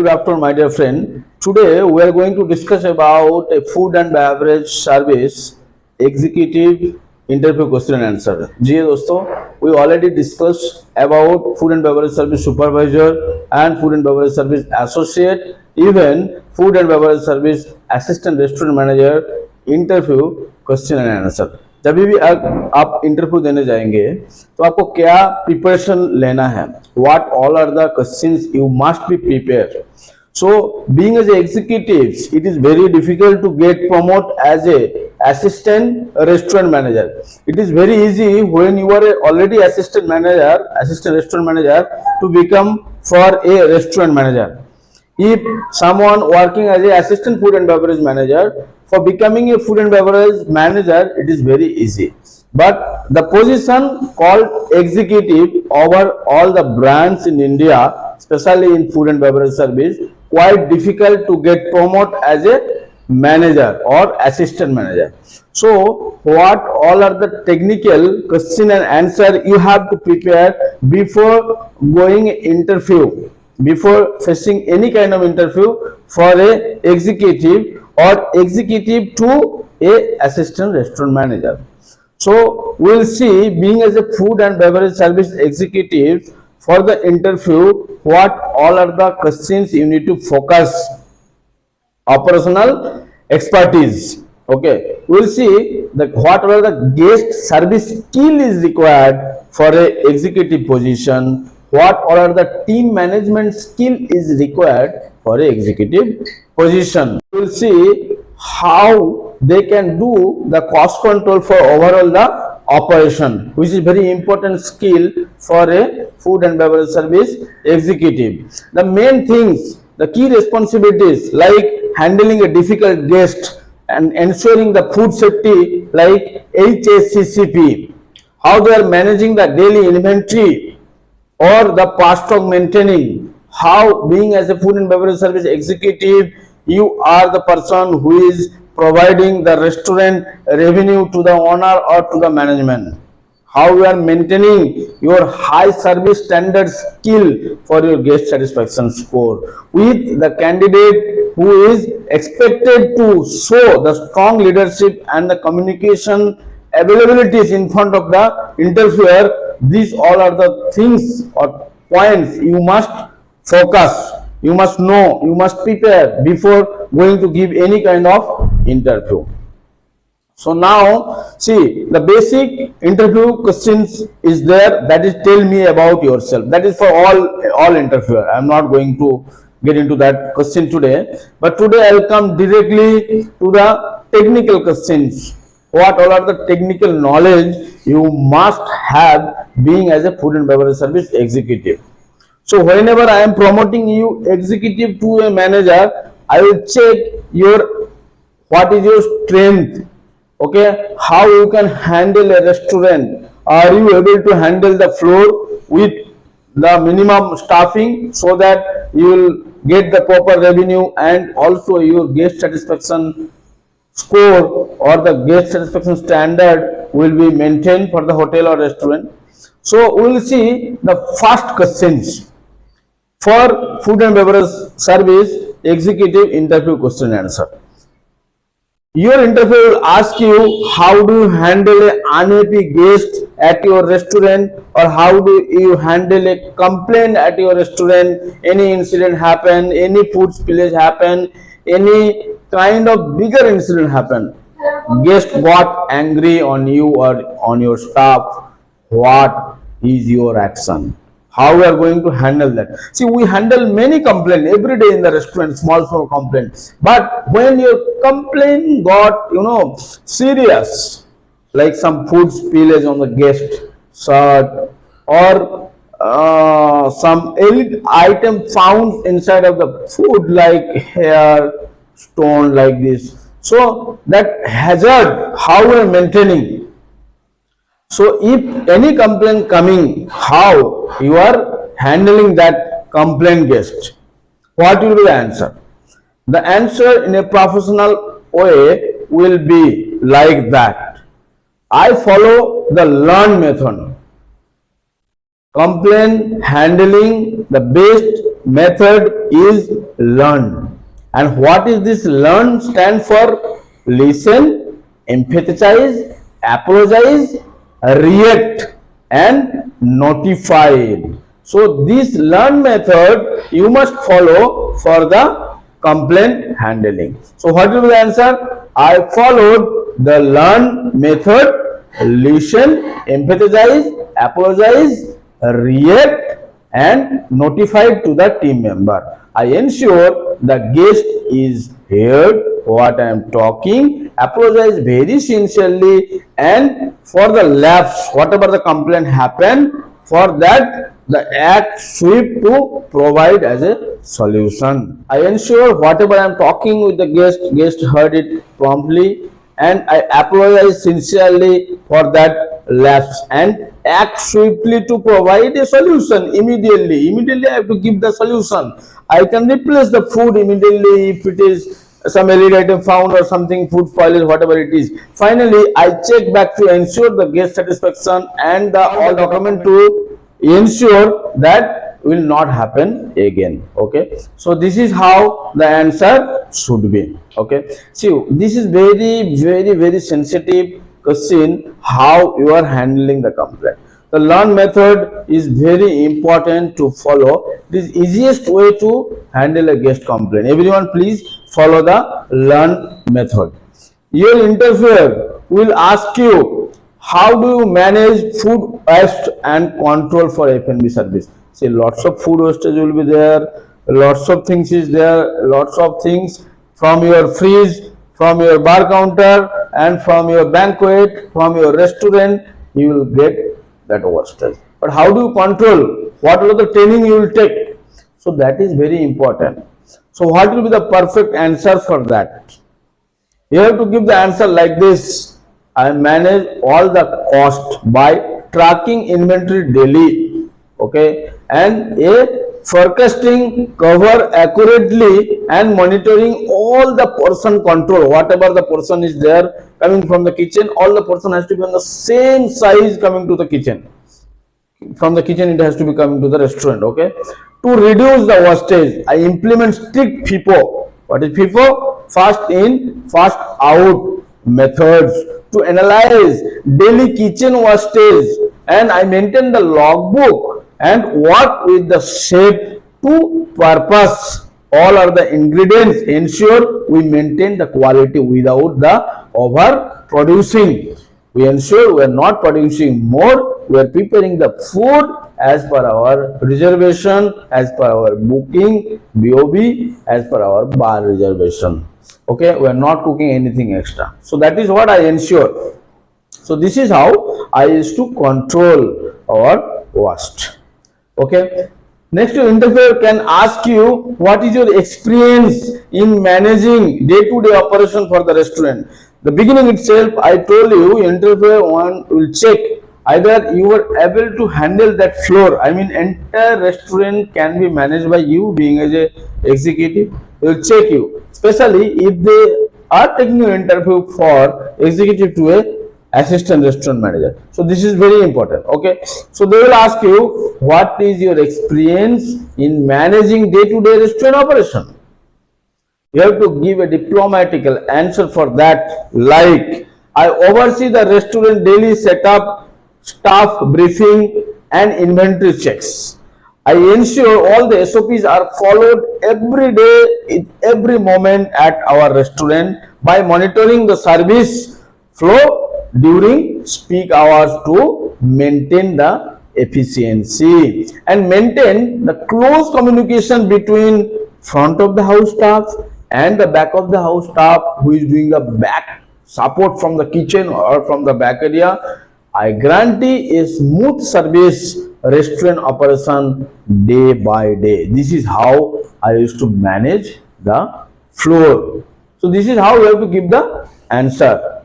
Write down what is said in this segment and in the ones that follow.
good afternoon, my dear friend. Today we are going to discuss about a food and beverage service executive interview question and answer. जी दोस्तों, we already discussed about food and beverage service supervisor and food and beverage service associate, even food and beverage service assistant restaurant manager interview question and answer. जब भी आप interview देने जाएंगे तो आपको क्या preparation लेना है, what all are the questions you must be prepare. So being as a executive, it is very difficult to get promoted as a assistant restaurant manager. It is very easy when you are already assistant restaurant manager to become for a restaurant manager. If someone working as a assistant food and beverage manager, for becoming a food and beverage manager, it is very easy. But the position called executive over all the brands in India, especially in food and beverage service, quite difficult to get promoted as a manager or assistant manager. So what all are the technical question and answer you have to prepare before going interview, before facing any kind of interview for a executive or executive to a assistant restaurant manager. So we will see, being as a food and beverage service executive, for the interview what all are the questions you need to focus. Operational expertise, okay, we will see that what are the guest service skill is required for a executive position, what all are the team management skill is required for a executive position. We will see how they can do the cost control for overall the operation, which is very important skill for a food and beverage service executive. The main things, the key responsibilities like handling a difficult guest and ensuring the food safety like HACCP, how they are managing the daily inventory or the past stock maintaining, how being as a food and beverage service executive you are the person who is providing the restaurant revenue to the owner or to the management, how you are maintaining your high service standard skill for your guest satisfaction score with the candidate who is expected to show the strong leadership and the communication availabilities in front of the interviewer. These all are the things or points you must focus, you must know, you must prepare before going to give any kind of interview. So now see, the basic interview questions is there, that is tell me about yourself. That is for all interviewer. I am not going to get into that question today, but today I will come directly to the technical questions. What all are the technical knowledge you must have being as a food and beverage service executive. So whenever I am promoting you executive to a manager, I will check your what is your strength, okay, how you can handle a restaurant, are you able to handle the floor with the minimum staffing so that you will get the proper revenue and also your guest satisfaction score or the guest satisfaction standard will be maintained for the hotel or restaurant. So we will see the first questions for food and beverage service executive interview question and answer. Your interview will ask you how do you handle an unhappy guest at your restaurant, or how do you handle a complaint at your restaurant, any incident happen, any food spillage happen, any kind of bigger incident happen, guest got angry on you or on your staff, what is your action? How we are going to handle that? See, we handle many complaints every day in the restaurant, small complaints. But when your complaint got, serious, like some food spillage on the guest shirt or some item found inside of the food like hair, stone like this. So that hazard, how we are maintaining. So if any complaint coming, how you are handling that complaint guest? What will be the answer? The answer in a professional way will be like that. I follow the learned method. Complaint handling, the best method is learn. And what is this learn stand for? Listen, empathize, apologize, react and notify. So this learn method you must follow for the complaint handling. So what will be the answer? I followed the learn method, listen, empathize, apologize, react and notified to the team member. I ensure the guest is heard what I am talking, apologize very sincerely, and for the lapse, whatever the complaint happened, for that the act swift to provide as a solution. I ensure whatever I am talking with the guest heard it promptly, and I apologize sincerely for that lapse and act swiftly to provide a solution immediately. I have to give the solution. I can replace the food immediately if it is some illegal item found or something, food spoilage, whatever it is. Finally, I check back to ensure the guest satisfaction and the all document to ensure that will not happen again. Okay, so this is how the answer should be. Okay, see, this is very sensitive question, how you are handling the complaint. The learn method is very important to follow. It is easiest way to handle a guest complaint. Everyone please follow the learn method. Your interviewer will ask you, how do you manage food waste and control for F&B service? See, lots of food wastage will be there, lots of things is there, lots of things from your fridge, from your bar counter and from your banquet, from your restaurant, you will get that wastage. But how do you control? What are the training you will take? So that is very important. So what will be the perfect answer for that? You have to give the answer like this. I manage all the cost by tracking inventory daily, okay, and a forecasting cover accurately and monitoring all the portion control. Whatever the portion is there coming from the kitchen, all the portion has to be on the same size coming to the kitchen. From the kitchen it has to be coming to the restaurant. Okay, to reduce the wastage, I implement strict FIFO. What is FIFO? Fast in, fast out methods to analyze daily kitchen wastage, and I maintain the logbook and work with the chef to purpose all are the ingredients, ensure we maintain the quality without the over producing. We ensure we are not producing more, we are preparing the food as per our reservation, as per our booking, BOB, as per our bar reservation. Okay, we are not cooking anything extra. So that is what I ensure. So this is how I used to control our waste. Okay. Next, your interviewer can ask you, what is your experience in managing day-to-day operation for the restaurant? The beginning itself, I told you, interviewer one will check either you are able to handle that floor. I mean, entire restaurant can be managed by you being as a executive. They will check you, especially if they are taking your interview for executive to a assistant restaurant manager. So this is very important. Okay, so they will ask you, what is your experience in managing day-to-day restaurant operation? You have to give a diplomatical answer for that, like, I oversee the restaurant daily setup, staff briefing and inventory checks. I ensure all the SOPs are followed every day, in every moment at our restaurant by monitoring the service flow during peak hours to maintain the efficiency and maintain the close communication between front of the house staff and the back of the house staff who is doing the back support from the kitchen or from the back area. I guarantee a smooth service restaurant operation day by day. This is how I used to manage the floor. So this is how you have to give the answer.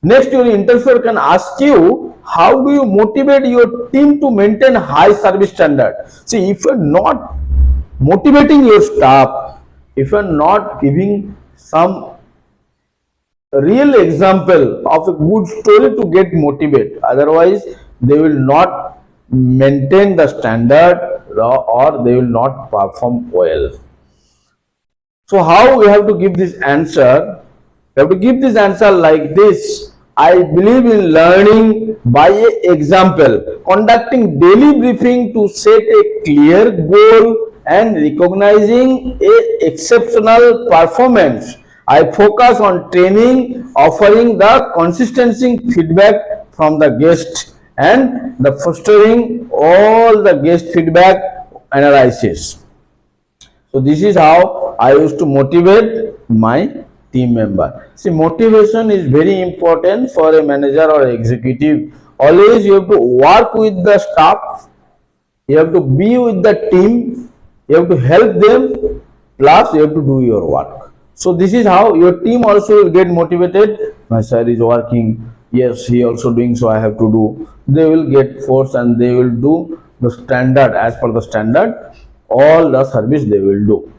Next, your interviewer can ask you, how do you motivate your team to maintain high service standard? See, if you are not motivating your staff, if you are not giving some real example of a good story to get motivated, otherwise they will not maintain the standard or they will not perform well. So how we have to give this answer? We have to give this answer like this. I believe in learning by example, conducting daily briefing to set a clear goal and recognizing a exceptional performance. I focus on training, offering the consistency feedback from the guest and the fostering all the guest feedback analysis. So this is how I used to motivate my team member. See, motivation is very important for a manager or executive. Always you have to work with the staff, you have to be with the team, you have to help them, plus you have to do your work. So this is how your team also will get motivated. My sir is working, yes, he also doing, so I have to do. They will get force and they will do the standard, as per the standard, all the service they will do.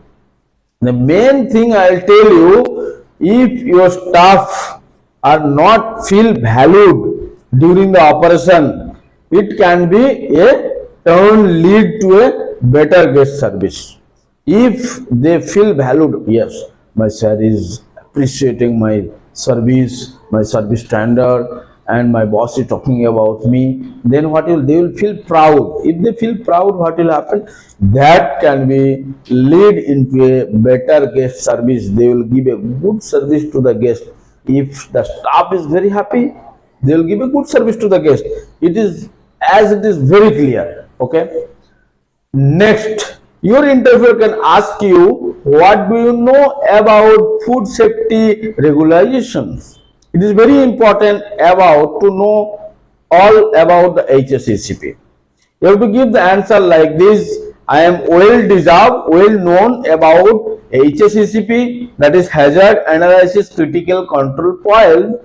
The main thing I will tell you, if your staff are not feel valued during the operation, it can be a turn lead to a better guest service. If they feel valued, yes, my sir is appreciating my service standard, and my boss is talking about me, then what will they will feel proud. If they feel proud, what will happen? That can be lead into a better guest service. They will give a good service to the guest. If the staff is very happy, they will give a good service to the guest. It is as it is very clear. Okay. Next, your interviewer can ask you, what do you know about food safety regulations? It is very important to know all about the HACCP. You have to give the answer like this. I am well known about HACCP, that is Hazard Analysis Critical Control Point.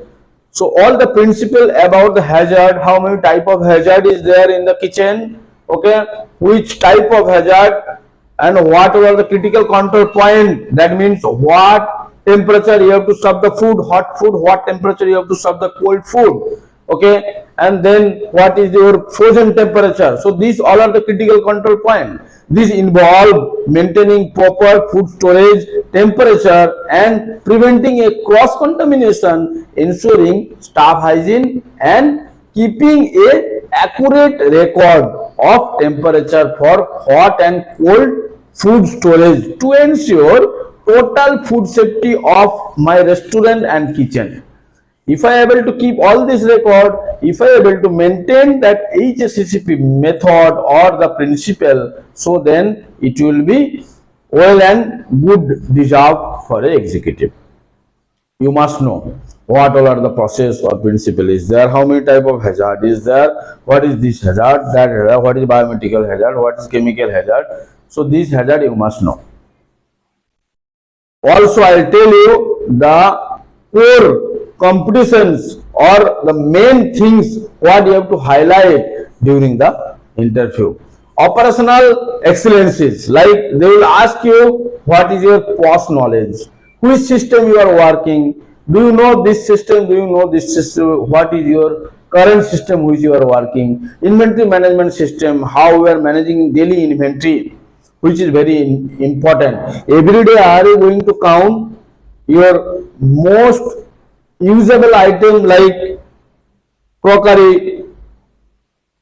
So all the principle about the hazard, how many type of hazard is there in the kitchen, okay, which type of hazard, and what are the critical control point. That means what temperature you have to serve the food, hot food, what temperature you have to serve the cold food, okay, and then what is your frozen temperature. So these all are the critical control point. These involve maintaining proper food storage temperature and preventing a cross contamination, ensuring staff hygiene, and keeping a accurate record of temperature for hot and cold food storage to ensure total food safety of my restaurant and kitchen. If I am able to keep all this record, if I am able to maintain that HACCP method or the principle, so then it will be well and good deserved for an executive. You must know what all are the process or principle is there, how many type of hazard is there, what is this hazard, that hazard, what is biomedical hazard, what is chemical hazard. So this hazard you must know. Also, I will tell you the core competitions or the main things what you have to highlight during the interview. Operational excellences, like they will ask you what is your POS knowledge, which system you are working, do you know this system, do you know this system, what is your current system which you are working, inventory management system, how we are managing daily inventory, which is very important. Every day are you going to count your most usable item like crockery,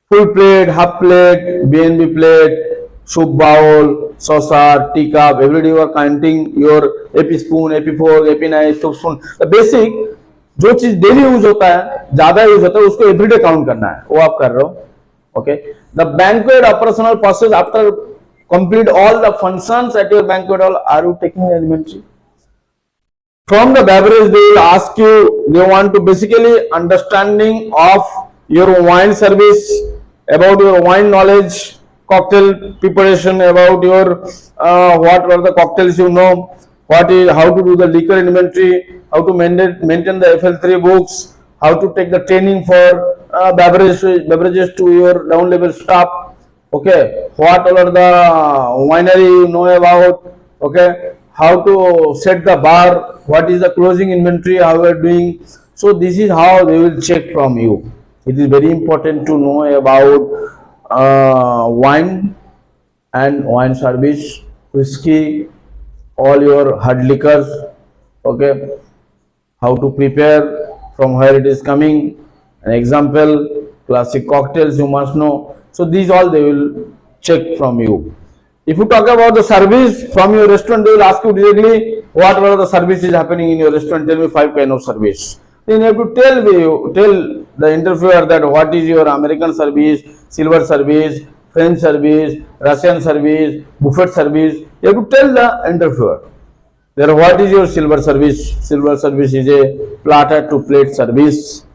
full plate, half plate, BNB plate, soup bowl, saucer, teacup. Every day you are counting your AP spoon, AP fork, AP knife, soup spoon. The basic जो चीज daily use होता है, ज्यादा use होता है, उसको everyday count करना है, वो आप कर रहे हो. Okay. The banquet operational process after complete all the functions at your banquet hall, are you taking inventory? From the beverage, they will ask you, they want to basically understanding of your wine service, about your wine knowledge, cocktail preparation, about your what are the cocktails you know, what is how to do the liquor inventory, how to maintain the FL3 books, how to take the training for beverages to your down level staff. Okay, what all are the winery you know about, okay, how to set the bar, what is the closing inventory, how you are doing. So this is how they will check from you. It is very important to know about wine and wine service, whiskey, all your hard liquors, okay, how to prepare, from where it is coming, an example, classic cocktails you must know. So these all they will check from you. If you talk about the service from your restaurant, they will ask you directly what are the services happening in your restaurant. Tell me 5 kind of service. Then you have to tell the interviewer that what is your American service, silver service, French service, Russian service, buffet service. You have to tell the interviewer. There, what is your silver service? Silver service is a platter to plate service,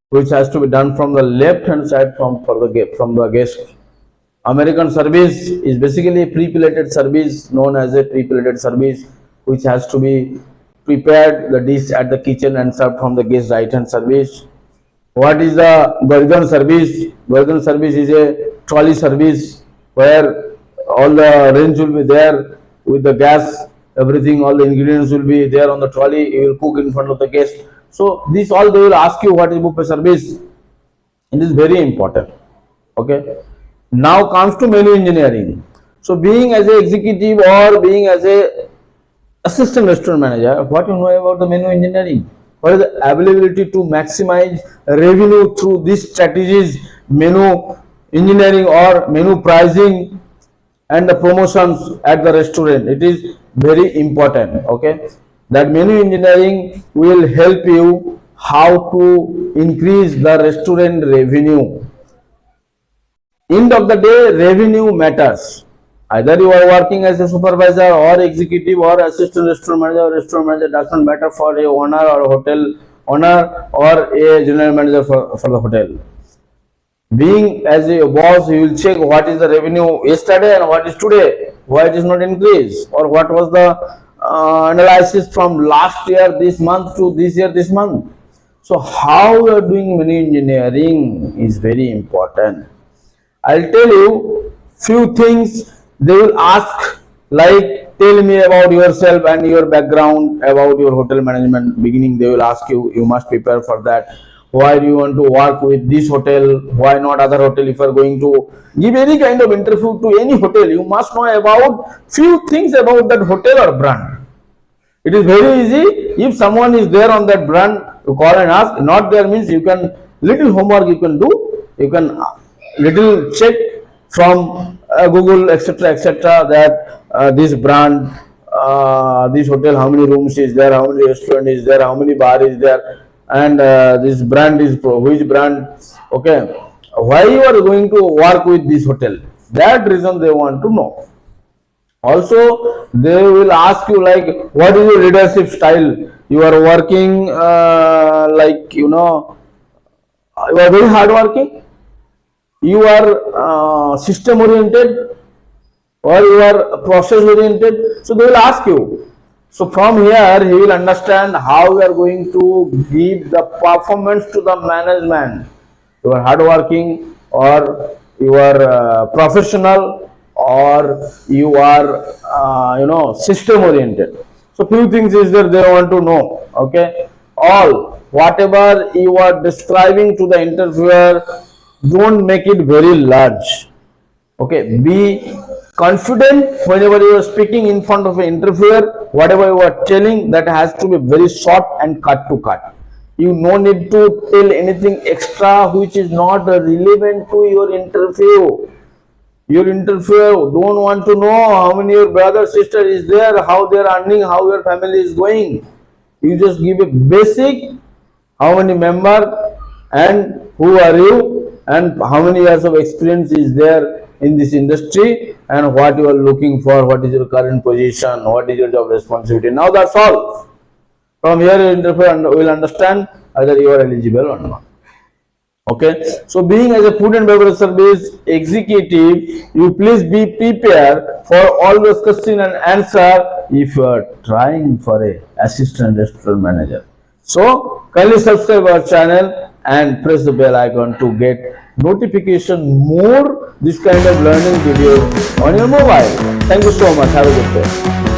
which has to be done from the left hand side from the guest. American service is basically a pre-plated service known as a pre-plated service, which has to be prepared the dish at the kitchen and served from the guest right hand service. What is the Bergen service? Bergen service is a trolley service where all the range will be there with the gas, everything, all the ingredients will be there on the trolley. You will cook in front of the guest. So this all they will ask you what is buffet service. It is very important. Okay. Now comes to menu engineering. So being as a executive or being as a assistant restaurant manager, what you know about the menu engineering? What is the ability to maximize revenue through these strategies, menu engineering or menu pricing and the promotions at the restaurant? It is very important. Okay, that menu engineering will help you how to increase the restaurant revenue. End of the day, revenue matters. Either you are working as a supervisor or executive or assistant restaurant manager does not matter for a owner or a hotel owner or a general manager for the hotel. Being as a boss, you will check what is the revenue yesterday and what is today, why it is not increased, or what was the analysis from last year this month to this year this month. So how you are doing menu engineering is very important. I'll tell you few things they will ask, like tell me about yourself and your background about your hotel management. Beginning they will ask you, you must prepare for that. Why do you want to work with this hotel? Why not other hotel? If you are going to give any kind of interview to any hotel, you must know about few things about that hotel or brand. It is very easy. If someone is there on that brand, you call and ask. Not there means you can little homework you can do. You can little check from Google etc. that this brand, this hotel, how many rooms is there, how many restaurant is there, how many bar is there, and this brand is which brand. Okay, why you are going to work with this hotel? That reason they want to know. Also they will ask you like what is your leadership style. You are working like you are very hard working, you are system oriented, or you are process oriented. So they will ask you. So from here he will understand how you are going to give the performance to the management. You are hardworking, or you are professional, or you are system oriented. So few things is there they want to know. Okay, all whatever you are describing to the interviewer, don't make it very large. Okay, be confident whenever you are speaking in front of an interviewer. Whatever you are telling, that has to be very short and cut to cut. You no need to tell anything extra which is not relevant to your interview. Your interviewer don't want to know how many your brother sister is there, how they are earning, how your family is going. You just give a basic, how many member and who are you and how many years of experience is there in this industry and what you are looking for, what is your current position, what is your job responsibility. Now that's all. From here your interviewer will understand whether you are eligible or not. Okay, so being as a food and beverage service executive, you please be prepared for all those questions and answer if you are trying for a assistant restaurant manager. So kindly subscribe our channel and press the bell icon to get notification more this kind of learning videos on your mobile. Thank you so much. Have a good day.